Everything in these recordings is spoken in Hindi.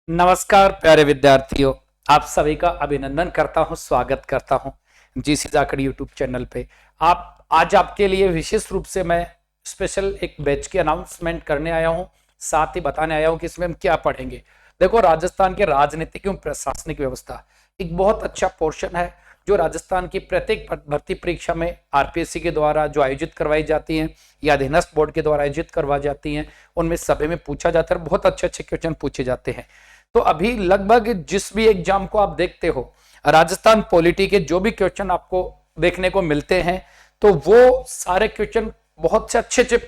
नमस्कार प्यारे विद्यार्थियों, आप सभी का अभिनंदन करता हूं, स्वागत करता हूं जीसी जाखड़ यूट्यूब चैनल पे। आप आज आपके लिए विशेष रूप से मैं स्पेशल एक बैच की अनाउंसमेंट करने आया हूं, साथ ही बताने आया हूं कि इसमें हम क्या पढ़ेंगे। देखो, राजस्थान के राजनीतिक एवं प्रशासनिक व्यवस्था एक बहुत अच्छा पोर्शन है जो राजस्थान की प्रत्येक भर्ती परीक्षा में आरपीएससी के द्वारा जो आयोजित करवाई जाती हैं या अधीनस्थ बोर्ड के द्वारा आयोजित करवाई जाती हैं, उनमें सभी में पूछा जाता है। बहुत अच्छे अच्छे क्वेश्चन पूछे जाते हैं। तो अभी लगभग जिस भी एग्जाम को आप देखते हो, राजस्थान पॉलिटी के जो भी क्वेश्चन आपको देखने को मिलते हैं, तो वो सारे क्वेश्चन बहुत से अच्छे अच्छे,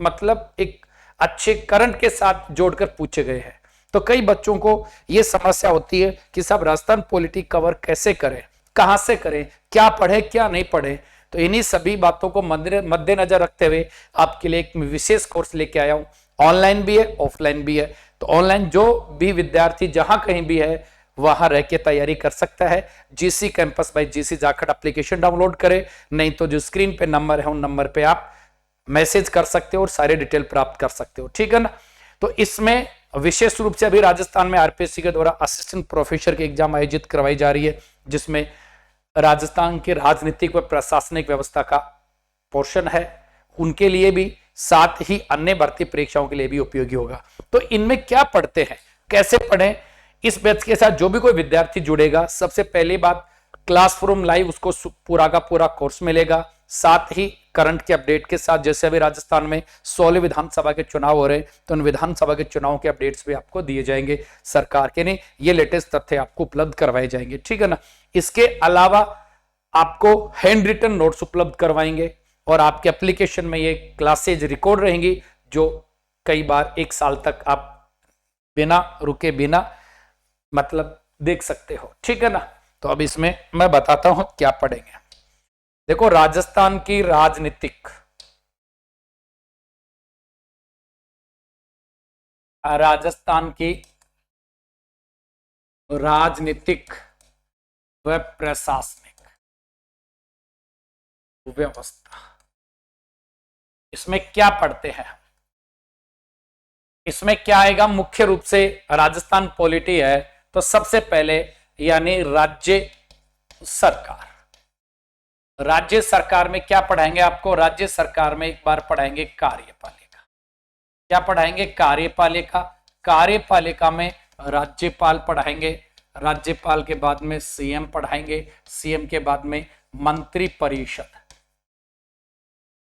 मतलब एक अच्छे करंट के साथ जोड़कर पूछे गए हैं। तो कई बच्चों को यह समस्या होती है कि सब राजस्थान पॉलिटी कवर कैसे करें, कहां से करें, क्या पढ़े क्या नहीं पढ़े। तो इन्हीं सभी बातों को मद्देनजर रखते हुए आपके लिए एक विशेष कोर्स लेके आया हूं। ऑनलाइन भी है, ऑफलाइन भी है। तो ऑनलाइन जो भी विद्यार्थी जहां कहीं भी है वहां रह के तैयारी कर सकता है। GC campus by GC Jakhar application download करें, नहीं तो जो स्क्रीन पे नंबर है उन नंबर पे आप मैसेज कर सकते हो और सारे डिटेल प्राप्त कर सकते हो, ठीक है ना। तो इसमें विशेष रूप से अभी राजस्थान में आरपीएससी के द्वारा असिस्टेंट प्रोफेसर की एग्जाम आयोजित करवाई जा रही है, जिसमें राजस्थान की राजनीतिक व प्रशासनिक व्यवस्था का पोर्शन है, उनके लिए भी, साथ ही अन्य भर्ती परीक्षाओं के लिए भी उपयोगी होगा। तो इनमें क्या पढ़ते हैं, कैसे पढ़ें, इस बैच के साथ जो भी कोई विद्यार्थी जुड़ेगा, सबसे पहली बात क्लासरूम लाइव उसको पूरा का पूरा कोर्स मिलेगा, साथ ही करंट के अपडेट के साथ। जैसे अभी राजस्थान में 16 विधानसभा के चुनाव हो रहे हैं, तो उन विधानसभा के चुनाव के अपडेट्स भी आपको दिए जाएंगे सरकार के, नहीं ये लेटेस्ट तथ्य आपको उपलब्ध करवाए जाएंगे, ठीक है ना। इसके अलावा आपको हैंड रिटन नोट्स उपलब्ध करवाएंगे और आपके एप्लीकेशन में ये क्लासेज रिकॉर्ड रहेंगी, जो कई बार 1 साल तक आप बिना रुके, बिना मतलब देख सकते हो, ठीक है ना। तो अब इसमें मैं बताता हूं क्या पढ़ेंगे। देखो, राजस्थान की राजनीतिक व प्रशासनिक व्यवस्था, इसमें क्या पढ़ते हैं। इसमें क्या आएगा, मुख्य रूप से राजस्थान पॉलिटी है, तो सबसे पहले यानी सरकार राज्य सरकार में क्या पढ़ाएंगे आपको। राज्य सरकार में एक बार पढ़ाएंगे कार्यपालिका। क्या पढ़ाएंगे, कार्यपालिका। कार्यपालिका में राज्यपाल पढ़ाएंगे, राज्यपाल के बाद में सीएम पढ़ाएंगे, सीएम के बाद में मंत्री परिषद,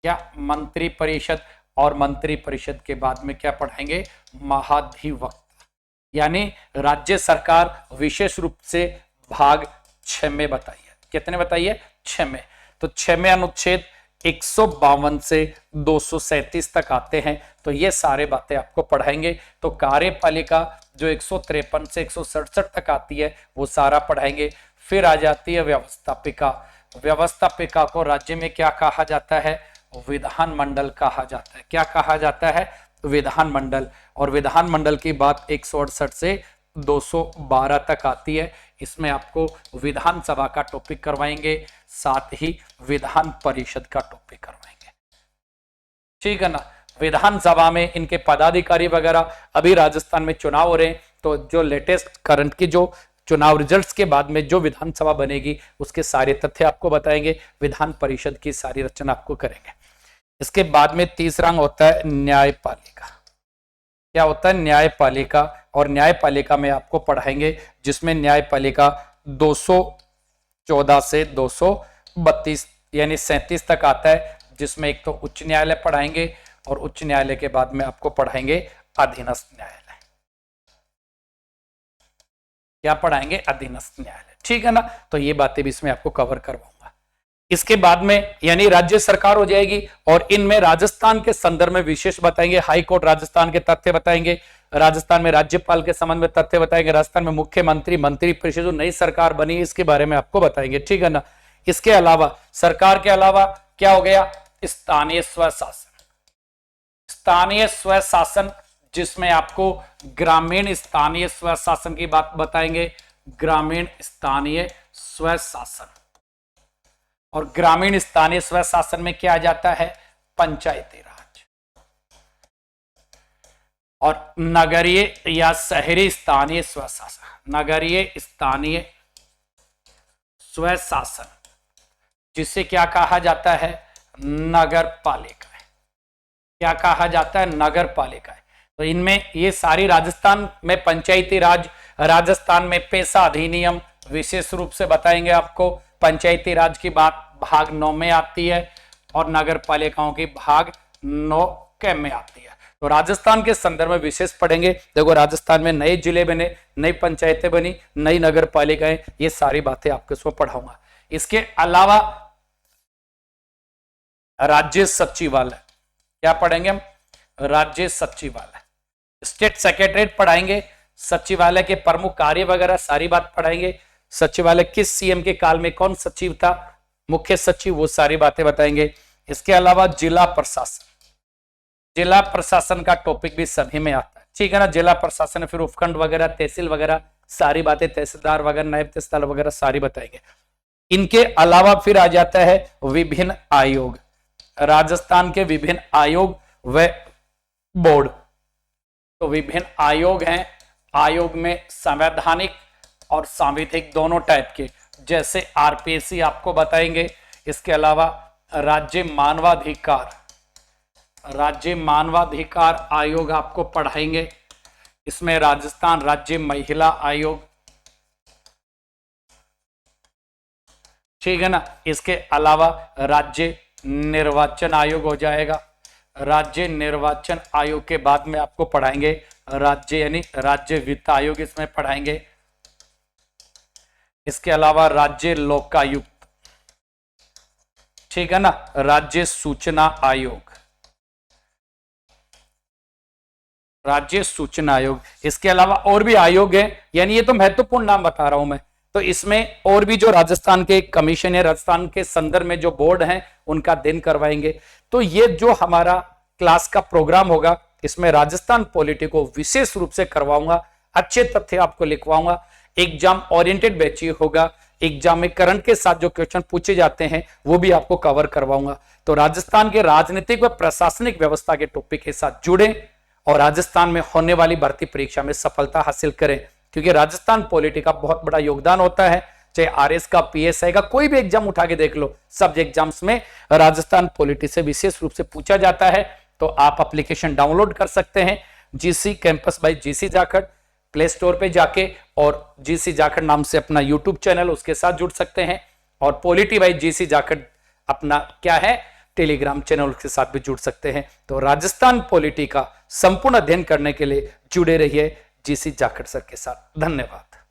क्या मंत्री परिषद, और मंत्री परिषद के बाद में क्या पढ़ाएंगे, महाधिवक्ता। यानी राज्य सरकार विशेष रूप से भाग 6 में बताइए, कितने बताइए, 6 में। तो 6 में अनुच्छेद 152 से 237 तक आते हैं, तो ये सारे बातें आपको पढ़ाएंगे। तो कार्यपालिका जो 153 से 167 तक आती है वो सारा पढ़ाएंगे। फिर आ जाती है व्यवस्थापिका। व्यवस्थापिका को राज्य में क्या कहा जाता है, विधानमंडल कहा जाता है। क्या कहा जाता है, विधानमंडल। और विधानमंडल की बात 168 से 212 तक आती है। इसमें आपको विधानसभा का टॉपिक करवाएंगे, साथ ही विधान परिषद का टॉपिक करवाएंगे, ठीक है ना। विधानसभा में इनके पदाधिकारी वगैरह, अभी राजस्थान में चुनाव हो रहे हैं, तो जो लेटेस्ट करंट की जो चुनाव रिजल्ट्स के बाद में जो विधानसभा बनेगी उसके सारे तथ्य आपको बताएंगे, विधान परिषद की सारी रचना आपको करेंगे। इसके बाद में तीसरा अंग होता है न्यायपालिका। क्या होता है, न्यायपालिका। और न्यायपालिका में आपको पढ़ाएंगे, जिसमें न्यायपालिका 214 से 232 यानी 37 तक आता है, जिसमें एक तो उच्च न्यायालय पढ़ाएंगे और उच्च न्यायालय के बाद में आपको पढ़ाएंगे अधीनस्थ न्यायालय। क्या पढ़ाएंगे, अधीनस्थ न्यायालय, ठीक है ना। तो ये बातें भी इसमें आपको कवर करवाऊंगा। इसके बाद में यानी राज्य सरकार हो जाएगी, और इनमें राजस्थान के संदर्भ में विशेष बताएंगे, हाई कोर्ट राजस्थान के तथ्य बताएंगे, राजस्थान में राज्यपाल के संबंध में तथ्य बताएंगे, राजस्थान में मुख्यमंत्री, मंत्री परिषद जो नई सरकार बनी इसके बारे में आपको बताएंगे, ठीक है ना। इसके अलावा सरकार के अलावा क्या हो गया, स्थानीय स्वशासन। स्थानीय स्वशासन जिसमें आपको ग्रामीण स्थानीय स्वशासन की बात बताएंगे, ग्रामीण स्थानीय स्वशासन। और ग्रामीण स्थानीय स्वशासन में क्या आ जाता है, पंचायती राज। और नगरीय या शहरी स्थानीय स्वशासन, नगरीय स्थानीय स्वशासन जिसे क्या कहा जाता है, नगर पालिका। क्या कहा जाता है, नगर पालिका। तो इनमें ये सारी राजस्थान में पंचायती राज, राजस्थान में पेशा अधिनियम विशेष रूप से बताएंगे आपको। पंचायती राज की बात भाग 9 में आती है और नगर पालिकाओं की भाग 9 के में आती है। तो राजस्थान के संदर्भ में विशेष पढ़ेंगे। देखो राजस्थान में नए जिले बने, नई पंचायतें बनी, नई नगर पालिकाएं, ये सारी बातें आपको इसमें पढ़ाऊंगा। इसके अलावा राज्य सचिवालय, क्या पढ़ेंगे हम, राज्य सचिवालय, स्टेट सेक्रेटरीट पढ़ाएंगे, सचिवालय के प्रमुख कार्य वगैरह सारी बात पढ़ाएंगे। सचिवालय किस सीएम के काल में कौन सचिव था, मुख्य सचिव, वो सारी बातें बताएंगे। इसके अलावा जिला प्रशासन, जिला प्रशासन का टॉपिक भी सभी में आता है, ठीक है ना। जिला प्रशासन फिर उपखंड वगैरह, तहसील वगैरह सारी बातें, तहसीलदार वगैरह, नायब तहसीलदार वगैरह सारी बताएंगे। इनके अलावा फिर आ जाता है विभिन्न आयोग, राजस्थान के विभिन्न आयोग व बोर्ड। तो विभिन्न आयोग हैं, आयोग में संवैधानिक और सांविधिक दोनों टाइप के, जैसे आरपीएससी आपको बताएंगे। इसके अलावा राज्य मानवाधिकार, राज्य मानवाधिकार आयोग आपको पढ़ाएंगे। इसमें राजस्थान राज्य महिला आयोग, ठीक है ना। इसके अलावा राज्य निर्वाचन आयोग हो जाएगा। राज्य निर्वाचन आयोग के बाद में आपको पढ़ाएंगे राज्य यानी राज्य वित्त आयोग, इसमें पढ़ाएंगे। इसके अलावा राज्य लोकायुक्त, ठीक है ना, राज्य सूचना आयोग, राज्य सूचना आयोग। इसके अलावा और भी आयोग है, यानी ये तो महत्वपूर्ण नाम बता रहा हूं मैं। तो इसमें और भी जो राजस्थान के कमीशन है, राजस्थान के संदर्भ में जो बोर्ड हैं, उनका दिन करवाएंगे। तो ये जो हमारा क्लास का प्रोग्राम होगा, इसमें राजस्थान पॉलिटी को विशेष रूप से करवाऊंगा, अच्छे तथ्य आपको लिखवाऊंगा। एग्जाम ओरिएंटेड बैच ही होगा, एग्जाम में करंट के साथ जो क्वेश्चन पूछे जाते हैं वो भी आपको कवर करवाऊंगा। तो राजस्थान के राजनीतिक व प्रशासनिक व्यवस्था के टॉपिक के साथ जुड़े और राजस्थान में होने वाली भर्ती परीक्षा में सफलता हासिल करें, क्योंकि राजस्थान पॉलिटी का बहुत बड़ा योगदान होता है। चाहे आरएस का, पीएसआई का, कोई भी एग्जाम उठा के देख लो, सब एग्जाम्स में राजस्थान पॉलिटी से विशेष रूप से पूछा जाता है। तो आप एप्लीकेशन डाउनलोड कर सकते हैं GC campus by GC Jakhar, play store पे जाके, और जीसी जाखड़ नाम से अपना यूट्यूब चैनल, उसके साथ जुड़ सकते हैं। और पॉलिटी बाय जीसी जाखड़ अपना क्या है, टेलीग्राम चैनल के साथ भी जुड़ सकते हैं। तो राजस्थान पॉलिटी का संपूर्ण अध्ययन करने के लिए जुड़े रहिए जीसी जाखड़ सर के साथ। धन्यवाद।